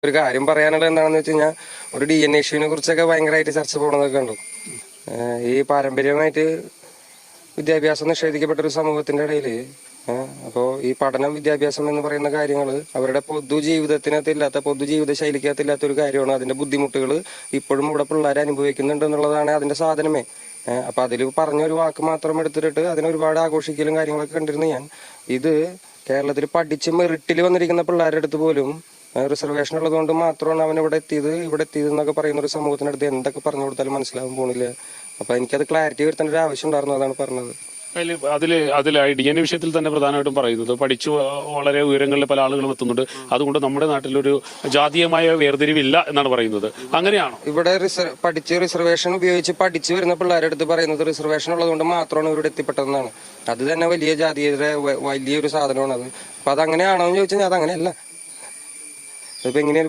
ഒരു കാര്യം പറയാനുള്ളത് എന്താണെന്ന് വെച്ച് കഴിഞ്ഞാൽ ഒരു DNA ഇഷ്യൂവിനെ കുറിച്ചൊക്കെ ഭയങ്കരമായിട്ട് ചർച്ച പോകുന്നതൊക്കെ ഉണ്ട്. ഈ പാരമ്പര്യമായിട്ട് വിദ്യാഭ്യാസം നിഷേധിക്കപ്പെട്ട ഒരു സമൂഹത്തിന്റെ ഇടയിൽ അപ്പോൾ ഈ പഠനം വിദ്യാഭ്യാസം എന്ന് പറയുന്ന കാര്യങ്ങൾ അവരുടെ പൊതുജീവിതത്തിനകത്തില്ലാത്ത പൊതുജീവിത ശൈലിക്കകത്തില്ലാത്ത ഒരു കാര്യമാണ്. അതിന്റെ ബുദ്ധിമുട്ടുകൾ ഇപ്പോഴും ഇവിടെ പിള്ളേർ അനുഭവിക്കുന്നുണ്ട് എന്നുള്ളതാണ് അതിന്റെ സാധനമേ. അപ്പൊ അതിൽ പറഞ്ഞൊരു വാക്ക് മാത്രം എടുത്തിട്ട് അതിനെ ഒരുപാട് ആഘോഷിക്കലും കാര്യങ്ങളൊക്കെ കണ്ടിരുന്നു ഞാൻ. ഇത് കേരളത്തിൽ പഠിച്ച് മെറിറ്റിൽ വന്നിരിക്കുന്ന പിള്ളേരുടെ അടുത്ത് പോലും റിസർവേഷൻ ഉള്ളതുകൊണ്ട് മാത്രമാണ് അവൻ ഇവിടെ എത്തിയത് എന്നൊക്കെ പറയുന്ന ഒരു സമൂഹത്തിനടുത്ത് എന്തൊക്കെ പറഞ്ഞു കൊടുത്താലും മനസ്സിലാവാൻ പോണില്ല. അപ്പൊ എനിക്കത് ക്ലാരിറ്റി വരുത്തേണ്ട ഒരു ആവശ്യം ഉണ്ടായിരുന്നു, അതാണ് പറഞ്ഞത്. അതിൽ DNA വിഷയത്തിൽ തന്നെ പ്രധാനമായിട്ടും പറയുന്നത് പഠിച്ചു വളരെ ഉയരങ്ങളിൽ പല ആളുകളും എത്തുന്നുണ്ട്. അതുകൊണ്ട് നമ്മുടെ നാട്ടിലൊരു ജാതീയമായ വേർതിരിവില്ല എന്നാണ് പറയുന്നത്. അങ്ങനെയാണോ? ഇവിടെ പഠിച്ച് റിസർവേഷൻ ഉപയോഗിച്ച് പഠിച്ചു വരുന്ന പിള്ളേരുടെ അടുത്ത് പറയുന്നത് റിസർവേഷൻ ഉള്ളതുകൊണ്ട് മാത്രമാണ് ഇവിടെ എത്തിപ്പെട്ടതെന്നാണ്. അത് തന്നെ വലിയ ജാതീയത വലിയൊരു സാധനമാണ് അത്. അപ്പൊ അതങ്ങനെയാണോ എന്ന് ചോദിച്ചാൽ അതങ്ങനെയല്ല. അതിപ്പോ എങ്ങനെയാണ്